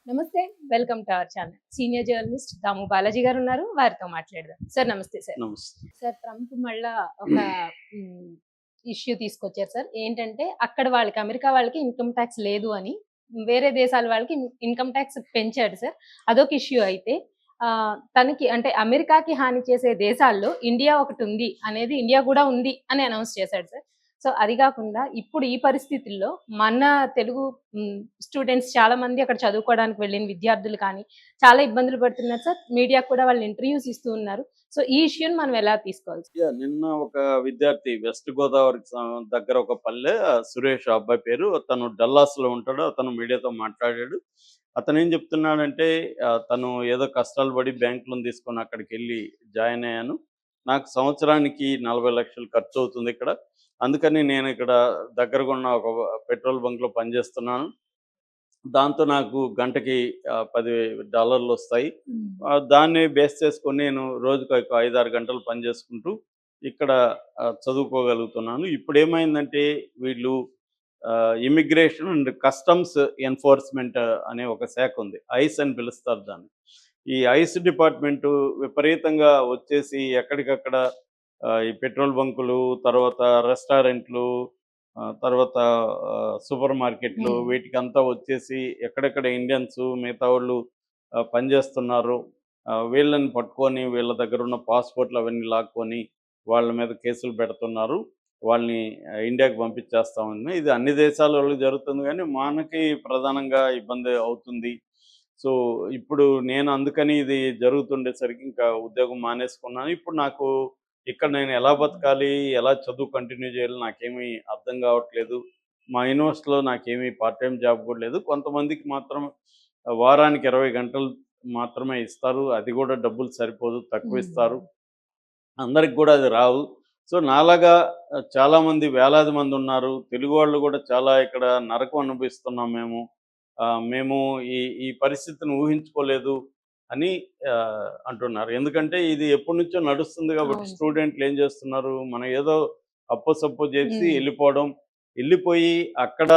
నమస్తే. Welcome to our channel. Senior journalist Damu Balaji గారు ఉన్నారు. వారితో మాట్లాడదాం. సార్ నమస్తే సార్. నమస్తే. సార్ ట్రంప్ మళ్ళా ఒక హ్మ్, ఇష్యూ తీసుకొచ్చారు సార్. ఏంటంటే అక్కడ వాళ్ళకి అమెరికా వాళ్ళకి ఇన్‌కమ్ టాక్స్ లేదు అని వేరే దేశాల వాళ్ళకి ఇన్‌కమ్ టాక్స్ పెంచాడు సార్. అదొక ఇష్యూ అయితే తనకి అంటే అమెరికాకి హాని చేసే దేశాల్లో ఇండియా ఒకటుంది అనేది ఇండియా కూడా ఉంది అని అనౌన్స్ చేశాడు సార్. సో అది గాకుండా ఇప్పుడు ఈ పరిస్థితుల్లో మన తెలుగు స్టూడెంట్స్ చాలా మంది అక్కడ చదువుకోవడానికి వెళ్ళిన విద్యార్థులు కానీ చాలా ఇబ్బందులు పడుతున్నారు సార్. మీడియాకు కూడా వాళ్ళు ఇంటర్వ్యూస్ ఇస్తూ ఉన్నారు. సో ఈ ఇష్యూని మనం ఎలా తీసుకోవాలి? నిన్న ఒక విద్యార్థి వెస్ట్ గోదావరికి దగ్గర ఒక పల్లె సురేష్ ఆ అబ్బాయి పేరు. తను డల్లాస్‌లో ఉంటాడు. అతను మీడియాతో మాట్లాడాడు. అతనేం చెప్తున్నాడంటే తను ఏదో కష్టాలు పడి బ్యాంక్ లోన్ తీసుకొని అక్కడికెళ్ళి జాయిన్ అయ్యాను. నాకు సంవత్సరానికి 40,00,000 ఖర్చవుతుందిక్కడ. అందుకని నేను ఇక్కడ దగ్గరగా ఉన్న ఒక పెట్రోల్ బంక్‌లో పనిచేస్తున్నాను. దాంతో నాకు గంటకి $10 వస్తాయి. దాన్ని బేస్ చేసుకొని నేను రోజుకి ఒక 5, 6 గంటలు పని చేసుకుంటూ ఇక్కడ చదువుకోగలుగుతున్నాను. ఇప్పుడేమైందంటే వీళ్ళు ఇమిగ్రేషన్ అండ్ కస్టమ్స్ ఎన్ఫోర్స్‌మెంట్ అనే ఒక శాఖ ఉంది. ఐస్ అని పిలుస్తారు దాన్ని. ఈ ఐస్ డిపార్ట్‌మెంటు విపరీతంగా వచ్చేసి ఎక్కడికక్కడ ఈ పెట్రోల్ బంకులు, తర్వాత రెస్టారెంట్లు, తర్వాత సూపర్ మార్కెట్లు వీటికంతా వచ్చేసి ఎక్కడెక్కడ ఇండియన్స్ మిగతా వాళ్ళు పనిచేస్తున్నారు. వీళ్ళని పట్టుకొని వీళ్ళ దగ్గర ఉన్న పాస్‌పోర్ట్‌లు అవన్నీ లాక్కొని వాళ్ళ మీద కేసులు పెడుతున్నారు. వాళ్ళని ఇండియాకి పంపించేస్తామని. ఇది అన్ని దేశాల వాళ్ళకి జరుగుతుంది గానీ, మనకి ప్రధానంగా ఇబ్బంది అవుతుంది. సో, ఇప్పుడు నేను అందుకని ఇది జరుగుతుండేసరికి ఇంకా ఉద్యోగం మానేసుకున్నాను. ఇప్పుడు నాకు ఇక్కడ నేను ఎలా బతకాలి? ఎలా చదువు కంటిన్యూ చేయాలి? నాకేమీ అర్థం కావట్లేదు. మా యూనివర్సిటీలో నాకేమీ పార్ట్ టైమ్ జాబ్ కూడా లేదు. కొంతమందికి మాత్రం వారానికి 20 గంటలు మాత్రమే ఇస్తారు. అది కూడా డబ్బులు సరిపోదు. తక్కువిస్తారు. అందరికి కూడా అది రావు. సో, నాలాగా చాలామంది వేలాది మందున్నారు. తెలుగు వాళ్ళు కూడా చాలా ఇక్కడ నరకం అనుభవిస్తున్నాం మేము. మేము ఈ ఈ పరిస్థితిని ఊహించుకోలేదు అని అంటున్నారు. ఎందుకంటే ఇది ఎప్పటినుంచో నడుస్తుంది కాబట్టి అవును. స్టూడెంట్లు ఏం చేస్తున్నారు, మనం ఏదో అప్పో చేసి వెళ్ళిపోవడం. వెళ్ళిపోయి అక్కడ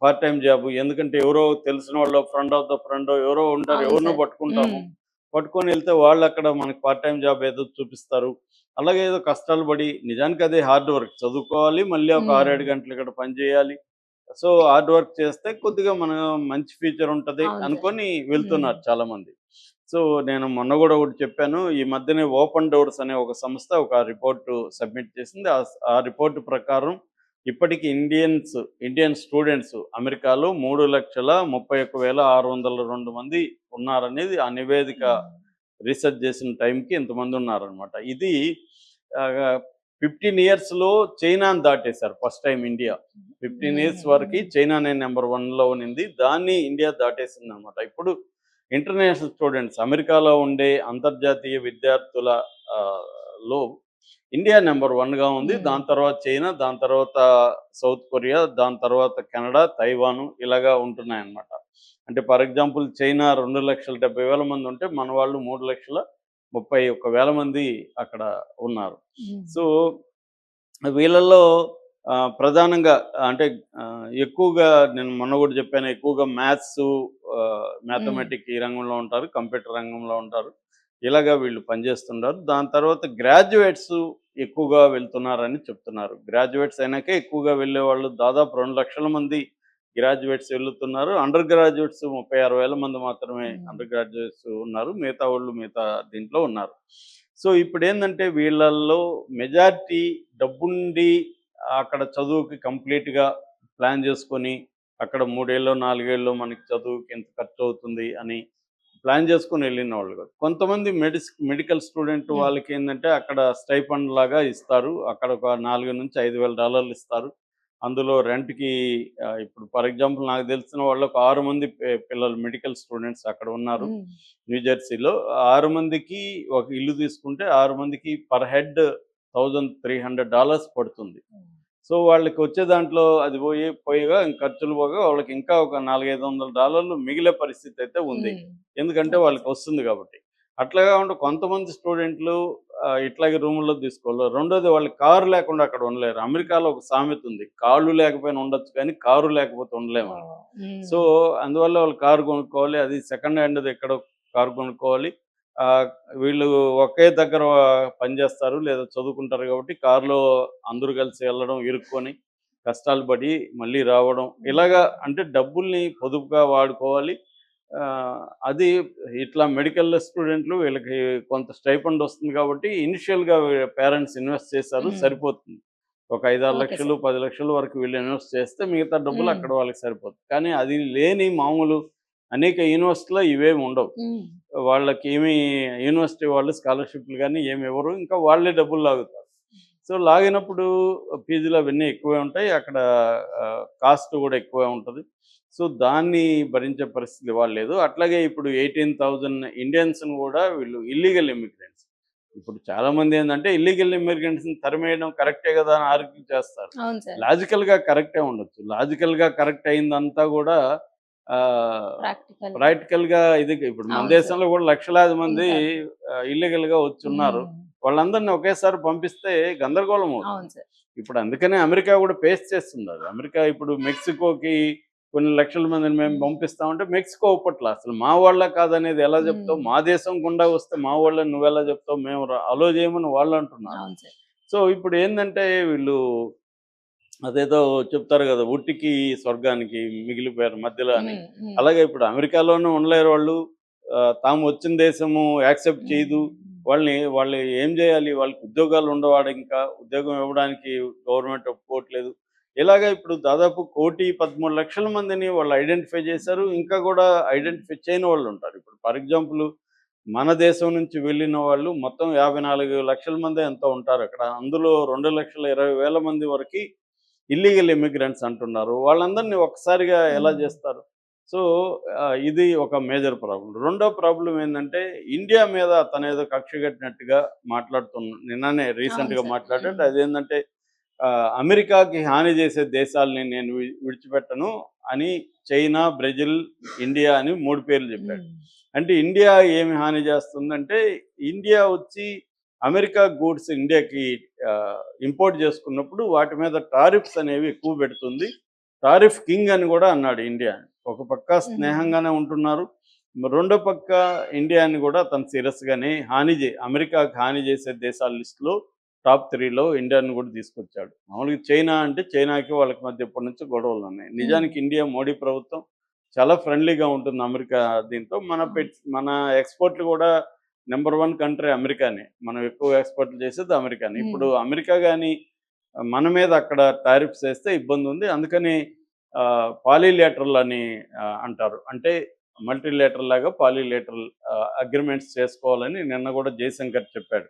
పార్ట్ టైమ్ జాబ్ ఎందుకంటే ఎవరో తెలిసిన వాళ్ళో ఫ్రెండ్ ఆఫ్ ద ఫ్రెండో ఎవరో ఉంటారు. అవును ఎవరినో సార్. పట్టుకుంటాము. పట్టుకొని వెళ్తే వాళ్ళు అక్కడ మనకి పార్ట్ టైమ్ జాబ్ ఏదో చూపిస్తారు. అలాగే ఏదో కష్టాలు పడి నిజానికి అదే హార్డ్ వర్క్. చదువుకోవాలి. మళ్ళీ ఒక 6, 7 గంటలు ఇక్కడ పని చేయాలి. సో, హార్డ్ వర్క్ చేస్తే కొద్దిగా మనం మంచి ఫ్యూచర్ ఉంటది అవును సార్. అనుకోని వెళ్తున్నారు చాలామంది. సో, నేను మొన్న గూడా ఒకటి చెప్పాను. ఈ మధ్యనే ఓపెన్ డోర్స్ అనే ఒక సంస్థ ఒక రిపోర్ట్ సబ్మిట్ చేసింది. ఆ రిపోర్ట్ ప్రకారం ఇప్పటికి ఇండియన్ స్టూడెంట్స్ అమెరికాలో 3,31,602 మంది ఉన్నారనేది ఆ నివేదిక రీసెర్చ్ చేసిన టైంకి ఇంతమంది ఉన్నారనమాట. ఇది ఆహ్, 15 ఇయర్స్‌లో చైనాని దాటేశారు ఫస్ట్ టైమ్ ఇండియా. 15 ఇయర్స్ వరకి చైనానే నంబర్ 1లో ఉన్నింది. దాన్ని ఇండియా దాటేసిందనమాట. ఇప్పుడు ఇంటర్నేషనల్ స్టూడెంట్స్ అమెరికాలో ఉండే అంతర్జాతీయ విద్యార్థుల ఆహ్, లో ఇండియా నంబర్ 1గా ఉంది. దాని తర్వాత చైనా, దాని తర్వాత సౌత్ కొరియా, దాని తర్వాత కెనడా, తైవాను ఇలాగా ఉంటున్నాయన్నమాట. అంటే ఫర్ ఎగ్జాంపుల్ చైనా 2,70,000 మంది ఉంటే మన వాళ్ళు 3,31,000 మంది అక్కడ ఉన్నారు. సో, వీళ్ళల్లో ప్రధానంగా అంటే ఎక్కువగా నేను మొన్న కూడా చెప్పాను. ఎక్కువగా మ్యాథ్సు, మ్యాథమెటిక్ ఈ రంగంలో ఉంటారు. కంప్యూటర్ రంగంలో ఉంటారు. ఇలాగ వీళ్ళు పనిచేస్తుంటారు. దాని తర్వాత గ్రాడ్యుయేట్స్ ఎక్కువగా వెళ్తున్నారని చెప్తున్నారు. గ్రాడ్యుయేట్స్ అయినాకే ఎక్కువగా వెళ్ళేవాళ్ళు దాదాపు 2,00,000 మంది గ్రాడ్యుయేట్స్ వెళ్తున్నారు. అండర్ గ్రాడ్యుయేట్స్ 36,000 మంది మాత్రమే అండర్ గ్రాడ్యుయేట్స్ ఉన్నారు. మిగతా వాళ్ళు మిగతా దీంట్లో ఉన్నారు. సో, ఇప్పుడేందంటే వీళ్ళల్లో మెజారిటీ డబ్బుండి అక్కడ చదువుకి కంప్లీట్‌గా ప్లాన్ చేసుకొని, అక్కడ 3 ఏళ్ళో, 4 ఏళ్ళో మనకి చదువుకి ఎంత ఖర్చవుతుంది అని ప్లాన్ చేసుకొని వెళ్ళినవాళ్ళు కాదు. కొంతమంది మెడికల్ స్టూడెంట్ వాళ్ళకేందంటే అక్కడ స్టైఫండ్ లాగా ఇస్తారు. అక్కడ ఒక $4,000-5,000 ఇస్తారు. అందులో రెంట్‌కి ఇప్పుడు ఫర్ ఎగ్జాంపుల్ నాకు తెలిసిన వాళ్ళు ఒక 6 మంది పిల్లలు మెడికల్ స్టూడెంట్స్ అక్కడ ఉన్నారు. న్యూ జెర్సీలో 6 మందికి ఒక ఇల్లు తీసుకుంటే 6 మందికి పర్ హెడ్ $1,300 పడుతుంది. సో, వాళ్ళకి వచ్చే దాంట్లో అది పోయిగా ఖర్చులు పోగా వాళ్ళకి ఇంకా ఒక $400-500 మిగిలే పరిస్థితి అయితే ఉంది. ఎందుకంటే ఓకే వాళ్ళకి సార్. వస్తుంది కాబట్టి. అట్లా కాకుండా కొంతమంది స్టూడెంట్లు ఇట్లాగే రూముల్లో తీసుకోవాలి. రెండోది వాళ్ళు కారు లేకుండా అక్కడ ఉండలేరు. అమెరికాలో ఒక సామెత ఉంది. కాళ్ళు లేకపోయినా ఉండొచ్చు కానీ కారు లేకపోతే ఉండలేమని. సో, అందువల్ల వాళ్ళు కారు కొనుక్కోవాలి. అది సెకండ్ హ్యాండ్‌ది ఎక్కడో కారు కొనుక్కోవాలి. ఆహ్, వీళ్ళు ఒకే దగ్గర పనిచేస్తారు లేదా చదువుకుంటారు కాబట్టి కారులో అందరూ కలిసి వెళ్ళడం, ఇరుక్కొని కష్టాలు పడి మళ్ళీ రావడం. ఇలాగా అంటే డబ్బుల్ని పొదుపుగా వాడుకోవాలి. అది ఇట్లా మెడికల్ స్టూడెంట్లు వీళ్ళకి కొంత స్టైఫండ్ వస్తుంది కాబట్టి ఇనిషియల్‌గా పేరెంట్స్ ఇన్వెస్ట్ చేశారు సరిపోతుంది. ఒక 5, 6 ఓకే లక్షలు, సార్. 10 లక్షల వరకు వీళ్ళు ఇన్వెస్ట్ చేస్తే మిగతా డబ్బులు అక్కడ వాళ్ళకి సరిపోతుంది. కానీ అది లేని మామూలు అనేక యూనివర్సిటీలో ఇవేమి ఉండవు. వాళ్ళకేమి యూనివర్సిటీ వాళ్ళు స్కాలర్‌షిప్‌లు గాని ఏమి ఇవ్వరు. ఇంకా వాళ్ళే డబ్బులు లాగుతారు. సో, లాగినప్పుడు ఫీజులు అవన్నీ ఎక్కువే ఉంటాయి. అక్కడ కాస్ట్ కూడా ఎక్కువే ఉంటది. సో, దాన్ని భరించే పరిస్థితి ఇవాళ లేదు. అట్లాగే ఇప్పుడు 18,000 ఇండియన్స్‌ని కూడా వీళ్ళు ఇల్లీగల్ ఇమ్మిగ్రెంట్స్. ఇప్పుడు చాలామంది ఏందంటే ఇల్లీగల్ ఇమ్మిగ్రెంట్స్‌ని తరిమేయడం కరెక్టే గదా! అని ఆర్గ్యూ చేస్తారు. అవును సార్. లాజికల్‌గా కరెక్టే ఉండొచ్చు. లాజికల్‌గా కరెక్ట్ అయిందంతా గూడా ఆహ్, ప్రాక్టికల్. ప్రాక్టికల్‌గా ఇది ఇప్పుడు మన అవును సార్. దేశంలో గూడా లక్షలాది మంది ఉంటారు. ఇల్లీగల్‌గా వచ్చున్నారు. హ్మ్. వాళ్ళందరిని ఒకేసారి పంపిస్తే గందరగోళం అవుతుంది. అవును సార్. ఇప్పుడు అందుకనే అమెరికా గూడా ఫేస్ చేస్తుందది. అమెరికా ఇప్పుడు మెక్సికోకి కొన్ని లక్షల మందిని మేము హ్మ్. పంపిస్తామంటే మెక్సికో ఒప్పట్ల. అసలు మా వాళ్ళ కాదనేది ఎలా చెప్తావు? హ్మ్. మా దేశం గుండా వస్తే మా వాళ్ళని నువ్వెలా చెప్తావు? మేము అలో చేయమని వాళ్ళంటున్నారు. అవును సార్. సో, ఇప్పుడేందంటే వీళ్ళు అదేదో చెప్తారు గదా! ఉట్టికి స్వర్గానికి మిగిలిపోయారు మధ్యలో అని. హ్మ్. హ్మ్. అలాగే ఇప్పుడు అమెరికాలోనూ ఉండలేరు వాళ్ళు. తాము వచ్చిన దేశము యాక్సెప్ట్ చేయదు. హ్మ్. వాళ్ళు ఏం జేయాలి? వాళ్ళకి ఉద్యోగాలు ఉండవాడింకా. ఉద్యోగం ఇవ్వడానికి గవర్నమెంట్ ఒప్పుకోవట్లేదు. ఇలాగ ఇప్పుడు దాదాపు 1,13,00,000 మందిని వాళ్ళు ఐడెంటిఫై చేశారు. ఇంకా గూడా ఐడెంటిఫై చేయని వాళ్ళుంటారు. ఇప్పుడు ఫర్ ఎగ్జాంపుల్ మన దేశం నుంచి వెళ్ళిన వాళ్ళు మొత్తం 54,00,000 మందో ఎంతో ఉంటారక్కడ. అందులో 2,20,000 మంది వరకి ఇల్లీగల్ ఇమ్మిగ్రెంట్స్ అంటున్నారు. వాళ్ళందరిని ఒక్కసారిగా ఎలా హ్మ్. జేస్తారు? సో, ఇది ఒక మేజర్ ప్రాబ్లమ్. రెండో ప్రాబ్లమ్ ఏందంటే, ఇండియా మీద అతనేదో కక్ష కట్టినట్టుగా నిన్ననే అవును రీసెంట్‌గా సార్. మాట్లాడాడు. అదేందంటే, అమెరికాకి హాని చేసే దేశాల్ని నేను విడిచిపెట్టను అని చైనా, బ్రెజిల్, ఇండియా అని 3 పేర్లు చెప్పాడు. హ్మ్. అంటే ఇండియా ఏమి హాని చేస్తుందంటే, ఇండియా వచ్చి అమెరికా గూడ్స్ ఇండియాకి ఇంపోర్ట్ చేసుకున్నప్పుడు వాటి మీద టారిఫ్స్ అనేవి ఎక్కువ పెడుతుంది. టారిఫ్ కింగ్ అని గూడా అన్నాడు ఇండియా. ఒక పక్క హ్మ్. స్నేహంగానే ఉంటున్నారు. రెండో పక్క ఇండియాని గూడా తను సీరియస్‌గానే అమెరికాకి హాని చేసే దేశాల లిస్ట్‌లో టాప్ 3లో ఇండియాని గూడా తీసుకొచ్చాడు. మామూలుగా చైనా అంటే చైనాకి వాళ్ళకి మధ్య ఎప్పటినుంచో గొడవలున్నాయి. హ్మ్. నిజానికి ఇండియా మోడీ ప్రభుత్వం చాలా ఫ్రెండ్లీగా ఉంటుంది అమెరికా దీంతో. అవును. మన ఎక్స్‌పోర్ట్‌లు గూడా నంబర్ 1 కంట్రీ అమెరికానే. మనం ఎక్కువ ఎక్స్‌పోర్ట్‌లు చేసేది అమెరికానే. హ్మ్. ఇప్పుడు అమెరికా గాని మన మీద అక్కడ టారిఫ్స్ ఏస్తే ఇబ్బందుంది. అందుకని పాలీలేటరల్ అని అంటారు. అంటే మల్టీలేటరల్ లాగా పాలీలేటరల్ అగ్రీమెంట్స్ చేసుకోవాలని నిన్న గూడా జయశంకర్ చెప్పాడు.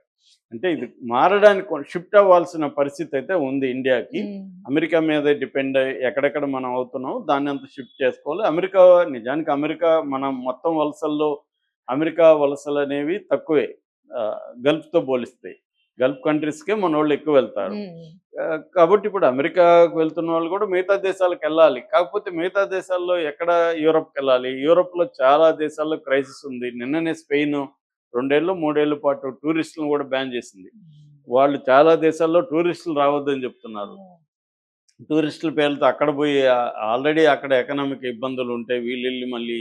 అంటే ఇది మారడానికి షిఫ్ట్ అవ్వాల్సిన పరిస్థితయితే ఉంది ఇండియాకి. హ్మ్. అమెరికా మీదే డిపెండ్ అయ్యి ఎక్కడెక్కడ మనం అవుతున్నామో దాన్నంతా షిఫ్ట్ చేసుకోవాలి. నిజానికి అమెరికా మనం మొత్తం వలసల్లో అమెరికా వలసలనేవి తక్కువే. గల్ఫ్‌తో పోలిస్తే. గల్ఫ్ కంట్రీస్‌కే మనోళ్ళు ఎక్కువ వెళ్తారు. హ్మ్. కాబట్టి ఇప్పుడు అమెరికాకు వెళ్తున్న వాళ్ళు కూడా మిగతా దేశాలకెళ్ళాలి. కాకపోతే మిగతా దేశాల్లో ఎక్కడ యూరప్‌కెళ్ళాలి. యూరప్‌లో చాలా దేశాల్లో క్రైసిస్ ఉంది. నిన్ననే స్పెయిన్ 2 ఏళ్ళో, 3 ఏళ్ల పాటు టూరిస్టులను కూడా బ్యాన్ చేసింది. వాళ్ళు చాలా దేశాల్లో టూరిస్టులు రావద్దని చెప్తున్నారు. ఓహ్! టూరిస్టుల పేర్లతో అక్కడ పోయి ఆల్రెడీ అక్కడ ఎకనామిక్ ఇబ్బందులుంటే వీళ్ళెళ్లి మళ్ళీ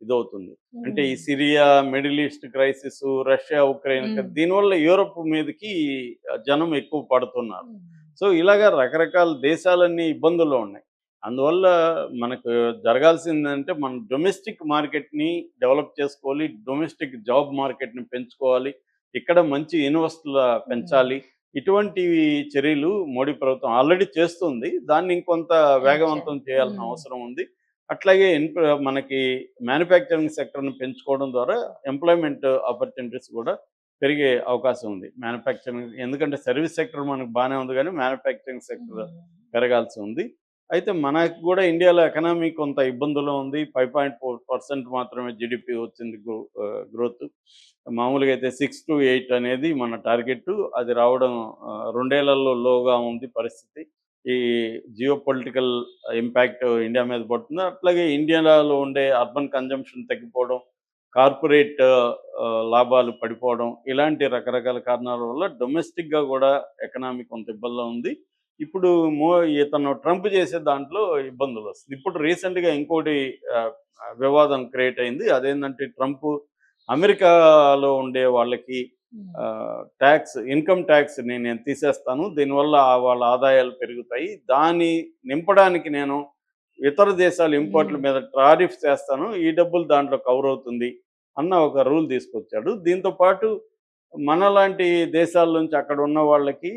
ఇదవుతుంది. అంటే ఈ హ్మ్. Syria, middle east crisis, Russia, Ukraine హ్మ్. దీనివల్ల యూరప్ మీదకి జనం ఎక్కువ పడుతున్నారు. హ్మ్. సో, ఇలాగ రకరకాల దేశాలన్నీ ఇబ్బందుల్లో ఉన్నాయి. అందువల్ల మనకు జరగాల్సిందంటే మన డొమెస్టిక్ మార్కెట్‌ని డెవలప్ చేసుకోవాలి. డొమెస్టిక్ జాబ్ మార్కెట్‌ని పెంచుకోవాలి. ఇక్కడ మంచి యూనివర్సిటీల హ్మ్. పెంచాలి. ఇటువంటివి చర్యలు మోడీ ప్రభుత్వం ఆల్రెడీ చేస్తుంది. దాన్ని ఇంకొంత యాక్షన్. వేగవంతం చేయాల్సిన హ్మ్. అవసరం ఉంది. అట్లాగే మనకి మ్యానుఫ్యాక్చరింగ్ సెక్టర్‌ని పెంచుకోవడం ద్వారా ఎంప్లాయ్‌మెంట్ ఆపర్చునిటీస్ కూడా పెరిగే అవకాశం ఉంది. ఎందుకంటే సర్వీస్ సెక్టర్ మనకు బానే ఉంది గానీ, మ్యానుఫ్యాక్చరింగ్ సెక్టర్ హ్మ్. పెరగాల్సి ఉంది. అయితే మనకు గూడా ఇండియాలో ఎకనామీ కొంత ఇబ్బందుల్లో ఉంది. 5.4% మాత్రమే జీడీపీ వచ్చింది గ్రోత్. మామూలుగా అయితే 6-8 అనేది మన టార్గెట్టు. అది రావడం 2 ఏళ్లలో లోగా ఉంది పరిస్థితి. ఈ జియో పొలిటికల్ ఇంపాక్ట్ ఇండియా మీద పడుతుంది. అట్లాగే ఇండియాలో ఉండే అర్బన్ కన్జంప్షన్ తగ్గిపోవడం, కార్పొరేట్ లాభాలు పడిపోవడం, ఇలాంటి రకరకాల కారణాల వల్ల డొమెస్టిక్‌గా గూడా ఎకనామీ కొంత ఇబ్బందిలో ఉంది. ఇప్పుడు ఇతను ట్రంప్ చేసే దాంట్లో ఇబ్బందులొస్తుంది. ఇప్పుడు రీసెంట్‌గా ఇంకోటి ఆహ్, వివాదం క్రియేట్ అయింది. అదేంటంటే ట్రంప్ అమెరికాలో ఉండే వాళ్ళకి ఇన్‌కమ్ ట్యాక్స్‌ని నేను తీసేస్తాను. దీనివల్ల వాళ్ళ ఆదాయాలు పెరుగుతాయి. దాన్ని నింపడానికి నేను ఇతర దేశాల ఇంపోర్ట్‌ల మీద టారిఫ్స్ ఏస్తాను. ఈ డబ్బులు దాంట్లో కవర్ అవుతుంది అన్న ఒక రూల్ తీసుకొచ్చాడు. దీంతో పాటు మనలాంటి దేశాల నుంచి అక్కడ ఉన్న వాళ్ళకి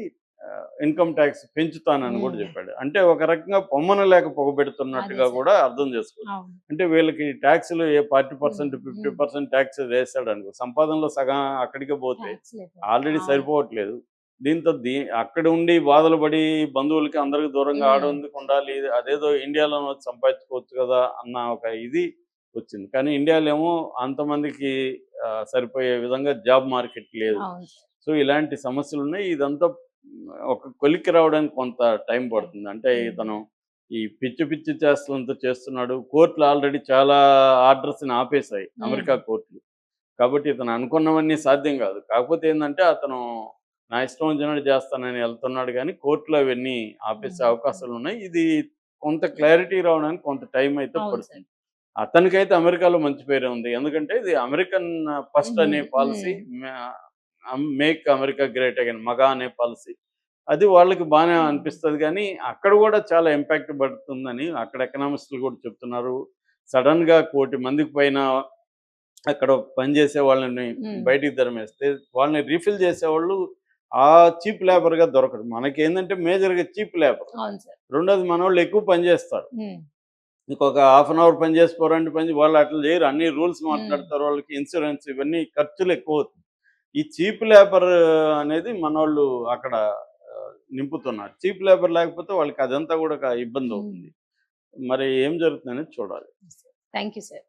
ఇన్‌కమ్ ట్యాక్స్ పెంచుతానని గూడా జెప్పాడు. అంటే ఒక రకంగా పొమ్మన లేక అదే పొగబెడుతున్నట్టుగా సార్. గూడా అర్థం చేసుకోవచ్చు. అవును. అంటే వీళ్ళకి ట్యాక్స్‌లు 40%, హ్మ్. 50% ట్యాక్స్ వేసాడనుకో, సంపాదనలో సగం అక్కడికే పోతే ట్యాక్స్ లేదు. ఆల్రెడీ అవును. సరిపోవట్లేదు. దీంతో అక్కడ ఉండి బాధలు పడి బంధువులకి అందరికి దూరంగా ఆడెందుకు ఉండాలి? అదేదో ఇండియాలోనే వచ్చి సంపాదించుకోవచ్చు కదా! అన్న ఒక ఇది వచ్చింది. కానీ ఇండియాలో ఏమో అంతమందికి సరిపోయే విధంగా జాబ్ మార్కెట్ లేదు. అవును సార్. సో, ఇలాంటి సమస్యలున్నాయి. ఇదంతా ఒక కొలిక్కి రావడానికి కొంత టైం టైం. పడుతుంది. అంటే హ్మ్. ఇతను ఈ పిచ్చి పిచ్చి చేష్టలంతా చేస్తున్నాడు. కోర్టులు ఆల్రెడీ చాలా ఆర్డర్స్‌ని ఆపేశాయి అమెరికా కోర్టులు. కాబట్టి ఇతను అనుకున్నవన్నీ సాధ్యం కాదు. కాకపోతే ఏందంటే అతను నా ఇష్టం వచ్చినట్టు చేస్తానని ఎళ్తున్నాడు గానీ, కోర్టులు అవన్నీ ఆపేసే హ్మ్. అవకాశాలున్నాయి. ఇది కొంత క్లారిటీ రావడానికి కొంత టైం అయితే అవును సార్. పడుతుంది. అతనికైతే అమెరికాలో మంచి పేరే ఉంది. ఎందుకంటే ఇది అమెరికన్ ఫస్ట్ హ్మ్. అనే పాలిసీ, హ్మ్. మేక్ అమెరికా గ్రేట్ అగైన్, మగా అనే పాలిసీ. అది వాళ్ళకి బానే అనిపిస్తది గానీ, అక్కడ గూడా చాలా ఇంపాక్ట్ పడుతుందని అక్కడ ఎకనామిస్టులు గూడా చెప్తున్నారు. సడెన్‌గా 1,00,00,000 మందికి పైన అక్కడ పనిచేసే వాళ్ళని హ్మ్. బయటికి తరిమేస్తే, వాళ్ళని రీఫిల్ చేసేవాళ్ళు ఆ చీప్ లేబర్‌గా దొరకడు. మనకేందంటే మేజర్‌గా చీప్ లేబర్. అవును సార్. రెండోది మనోళ్ళు ఎక్కువ పని చేస్తారు. హ్మ్. ఇంకొక హాఫ్ అన్ అవర్ పని చేసి పోరంటే వాళ్ళు అట్లా చేయరు. అన్ని రూల్స్ హ్మ్. మాట్లాడతారు. వాళ్ళకి ఇన్స్యూరెన్స్ ఇవన్నీ ఖర్చులు ఎక్కువవుతాయి. ఈ చీప్ లేబర్ అనేది మనోళ్ళు అక్కడ నింపుతున్నారు. చీప్ లేబర్ లేకపోతే వాళ్ళకి అదంతా కూడా హ్మ్. ఇబ్బందవుతుంది. మరి ఏం జరుగుతుందనేది చూడాలి. Thank you sir.